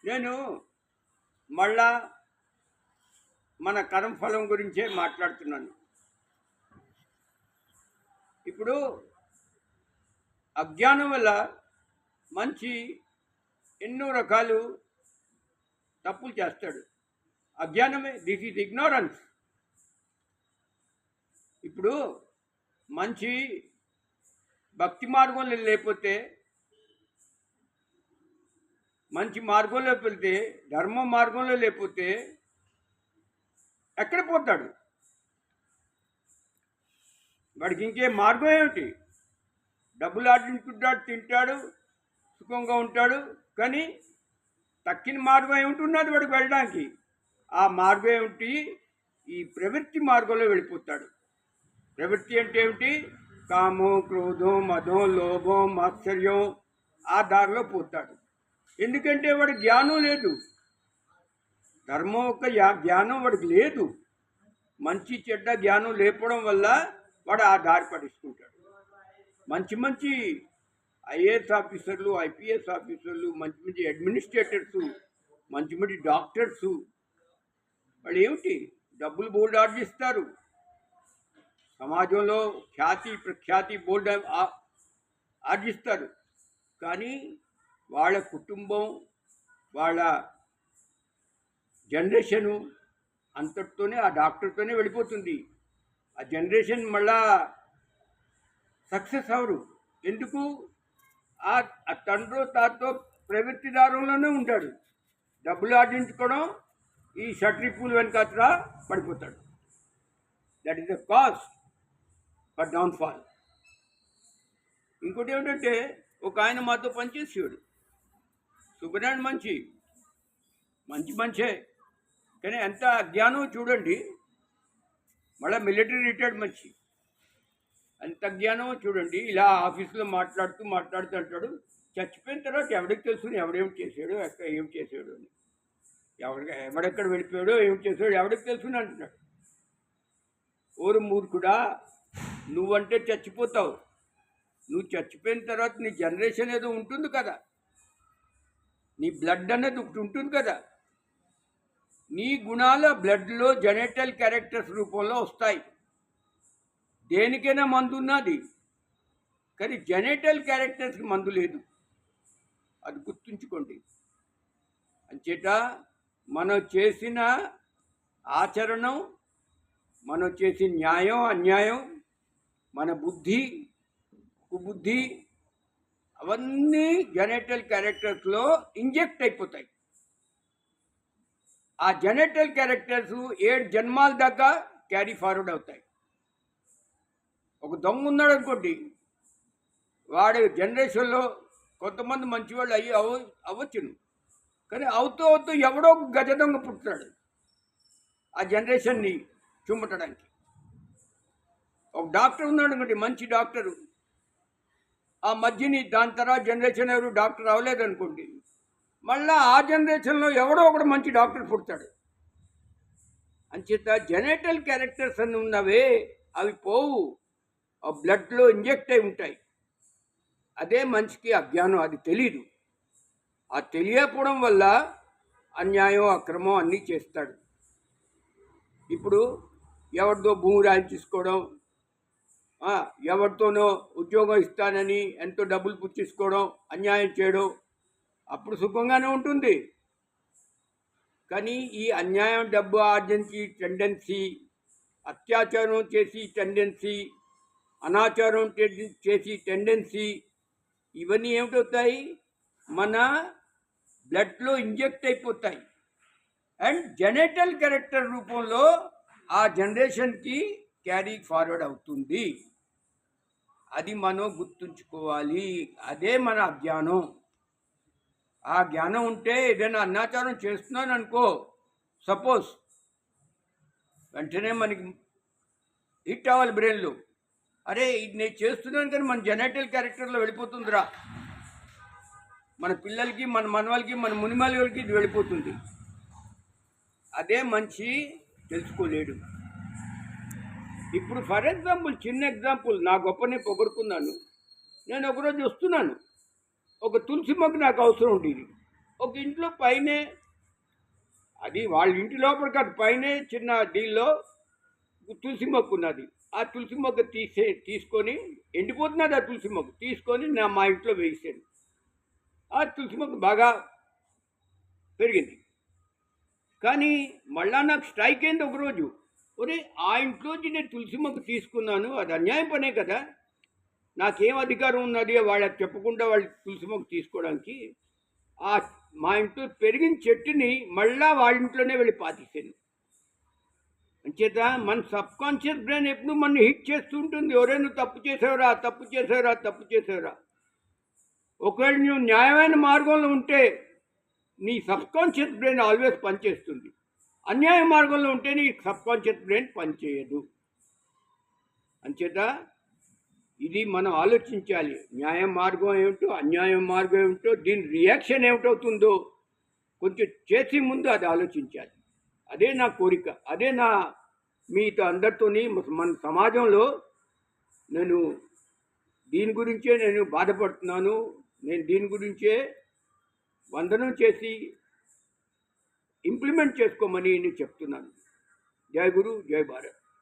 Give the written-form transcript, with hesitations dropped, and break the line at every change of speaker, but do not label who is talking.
నేను మళ్ళా మన కర్మఫలం గురించే మాట్లాడుతున్నాను. ఇప్పుడు అజ్ఞానం వల్ల మంచి ఎన్నో రకాలు తప్పులు చేస్తాడు. అజ్ఞానమే, దిస్ ఈజ్ ఇగ్నోరెన్స్. ఇప్పుడు మంచి భక్తి మార్గంలో లేకపోతే, మంచి మార్గంలో వెళ్తే, ధర్మ మార్గంలో లేకపోతే ఎక్కడ పోతాడు? వాడికి ఇంకే మార్గం ఏమిటి? డబ్బులు ఆడించుకుంటాడు, తింటాడు, సుఖంగా ఉంటాడు. కానీ తక్కిన మార్గం ఏమిటి వాడికి వెళ్ళడానికి? ఆ మార్గం ఏమిటి? ఈ ప్రవృత్తి మార్గంలో వెళ్ళిపోతాడు. ప్రవృత్తి అంటే ఏమిటి? కామం, క్రోధం, మదం, లోభం, మాత్సర్యం, ఆ దారిలో పోతాడు. ఎందుకంటే వాడి జ్ఞానం లేదు. ధర్మం యొక్క జ్ఞానం వాడికి లేదు. మంచి చెడ్డ జ్ఞానం లేకపోవడం వల్ల వాడు ఆ దారి పడిస్తుంటాడు. మంచి మంచి ఐఏఎస్ ఆఫీసర్లు, ఐపీఎస్ ఆఫీసర్లు, మంచి మంచి అడ్మినిస్ట్రేటర్సు, మంచి మంచి డాక్టర్సు, వాళ్ళు ఏమిటి? డబ్బులు బోల్డ్ ఆర్జిస్తారు. సమాజంలో ఖ్యాతి ప్రఖ్యాతి బోల్డ్ ఆర్జిస్తారు. కానీ వాళ్ళ కుటుంబం, వాళ్ళ జనరేషను అంతటితోనే, ఆ డాక్టర్తోనే వెళ్ళిపోతుంది. ఆ జనరేషన్ మళ్ళా సక్సెస్ అవరు. ఎందుకు? ఆ తండ్రో తాతో ప్రవృత్తిదారులోనే ఉంటాడు. డబ్బులు ఆర్జించుకోవడం, ఈ షట్రిపుల్ వెనకాత్ర పడిపోతాడు. That is the cause for downfall. ఇంకోటి ఏమిటంటే, ఒక ఆయన మాతో పనిచేసేవాడు. సుబ్బనారాయణ మంచి మంచే, కానీ ఎంత అజ్ఞానం చూడండి. మళ్ళీ మిలిటరీ రిటైర్డ్ మనిషి, అంత జ్ఞానం చూడండి. ఇలా ఆఫీసులో మాట్లాడుతూ అంటాడు, చచ్చిపోయిన తర్వాత ఎవడికి తెలుసు ఎవడేమి చేశాడు, ఏం చేశాడు అని. ఎవడెక్కడ వెళ్ళిపోయాడో, ఏం చేశాడు ఎవడికి తెలుసు అంటున్నాడు. ఓరు మూర్ఖుడా, నువ్వంటే చచ్చిపోతావు. నువ్వు చచ్చిపోయిన తర్వాత నీ జనరేషన్ ఏదో ఉంటుంది కదా, నీ బ్లడ్ అనేది ఒకటి ఉంటుంది కదా. నీ గుణాల బ్లడ్లో జెనెటల్ క్యారెక్టర్స్ రూపంలో వస్తాయి. దేనికైనా మందు ఉన్నది, కానీ జెనెటల్ క్యారెక్టర్స్కి మందు లేదు. అది గుర్తుంచుకోండి. అంచేత మనం చేసిన ఆచరణం, మనం చేసిన న్యాయం అన్యాయం, మన బుద్ధి కుబుద్ధి, అవన్నీ జెనెటల్ క్యారెక్టర్స్లో ఇంజెక్ట్ అయిపోతాయి. ఆ జెనెటల్ క్యారెక్టర్స్ 7 జన్మాల దాకా క్యారీ ఫార్వర్డ్ అవుతాయి. ఒక దొంగ ఉన్నాడు అనుకోండి, వాడి జనరేషన్లో కొంతమంది మంచివాళ్ళు అవ్వచ్చును, కానీ అవుతూ ఎవడో గజ దొంగ పుట్టాడు ఆ జనరేషన్ని చుమ్మటడానికి. ఒక డాక్టర్ ఉన్నాడు అనుకోండి, మంచి డాక్టరు, ఆ మధ్యని దాని తర్వాత జనరేషన్ ఎవరు డాక్టర్ అవ్వలేదనుకోండి, మళ్ళీ ఆ జనరేషన్లో ఎవడో ఒకడు మంచి డాక్టర్ పుడతాడు. అంచేత జెనెటల్ క్యారెక్టర్స్ అని ఉన్నవే అవి పోవు, ఆ బ్లడ్లో ఇంజెక్ట్ అయి ఉంటాయి. అదే మనిషికి అజ్ఞానం, అది తెలీదు. ఆ తెలియకపోవడం వల్ల అన్యాయం అక్రమం అన్నీ చేస్తాడు. ఇప్పుడు ఎవరిదో భూమి రాయించేసుకోవడం, ఎవరితోనో ఉద్యోగం ఇస్తానని ఎంతో డబ్బులు పుచ్చేసుకోవడం, అన్యాయం చేయడం, అప్పుడు సుఖంగానే ఉంటుంది. కానీ ఈ అన్యాయం, డబ్బు ఆర్జించి టెండెన్సీ, అత్యాచారం చేసి టెండెన్సీ, అనాచారం చేసి టెండెన్సీ, ఇవన్నీ ఏమిటవుతాయి? మన బ్లడ్లో ఇంజెక్ట్ అయిపోతాయి. అండ్ జెనెటల్ క్యారెక్టర్ రూపంలో ఆ జనరేషన్కి క్యారీ ఫార్వర్డ్ అవుతుంది. అది మనం గుర్తుంచుకోవాలి. అదే మన అజ్ఞానం. ఆ జ్ఞానం ఉంటే ఏదైనా అనాచారం చేస్తున్నాను అనుకో, సపోజ్, వెంటనే మనకి హిట్ అవ్వాలి బ్రెయిన్లో, అరే ఇది నేను చేస్తున్నాను కానీ మన జెనెటల్ క్యారెక్టర్లో వెళ్ళిపోతుందిరా, మన పిల్లలకి, మన మనవాళ్ళకి, మన మునిమాలకి ఇది వెళ్ళిపోతుంది. అదే మనిషి తెలుసుకోలేడు. ఇప్పుడు ఫర్ ఎగ్జాంపుల్, చిన్న ఎగ్జాంపుల్, నా గొప్పనే పొగడుకున్నాను. నేను ఒకరోజు వస్తున్నాను, ఒక తులసి మొక్క నాకు అవసరం ఉండేది. ఒక ఇంట్లో పైనే, అది వాళ్ళ ఇంటి లోపల కాదు, పైనే చిన్న దీనిలో తులసి మొక్క ఉన్నది. ఆ తులసి మొక్క తీసుకొని, ఎండిపోతున్నది ఆ తులసి మొక్క తీసుకొని మా ఇంట్లో వేసాను. ఆ తులసి మొక్క బాగా పెరిగింది. కానీ మళ్ళా నాకు స్ట్రైక్ అయింది ఒకరోజు. ఒరే, ఆ ఇంట్లోంచి నేను తులసి మొక్క తీసుకున్నాను, అది అన్యాయం పనే కదా. నాకేం అధికారం ఉన్నది వాళ్ళకి చెప్పకుండా వాళ్ళు తులసి మొక్క తీసుకోవడానికి? ఆ మా ఇంట్లో పెరిగిన చెట్టుని మళ్ళా వాళ్ళ ఇంట్లోనే వెళ్ళి పాతిస్తాను. అంచేత మన సబ్ కాన్షియస్ బ్రెయిన్ ఎప్పుడు మన హిట్ చేస్తూ ఉంటుంది. ఎవరైనా తప్పు చేసేవరా, తప్పు చేసేవరా, తప్పు చేసేవరా. ఒకవేళ నువ్వు న్యాయమైన మార్గంలో ఉంటే నీ సబ్ కాన్షియస్ బ్రెయిన్ ఆల్వేస్ పనిచేస్తుంది. అన్యాయ మార్గంలో ఉంటే నీ సబ్ కాన్షియస్ బ్రెయిన్ పనిచేయదు. అంచేత ఇది మనం ఆలోచించాలి. న్యాయ మార్గం ఏమిటో, అన్యాయ మార్గం ఏమిటో, దీని రియాక్షన్ ఏమిటవుతుందో కొంచెం చేసే ముందు అది ఆలోచించాలి. అదే నా కోరిక, అదే నా మీతో అందరితోని మన సమాజంలో నేను దీని గురించే నేను బాధపడుతున్నాను. నేను దీని గురించే వందనం చేసి ఇంప్లిమెంట్ చేసుకోమని నేను చెప్తున్నాను. జై గురు, జై భారత్.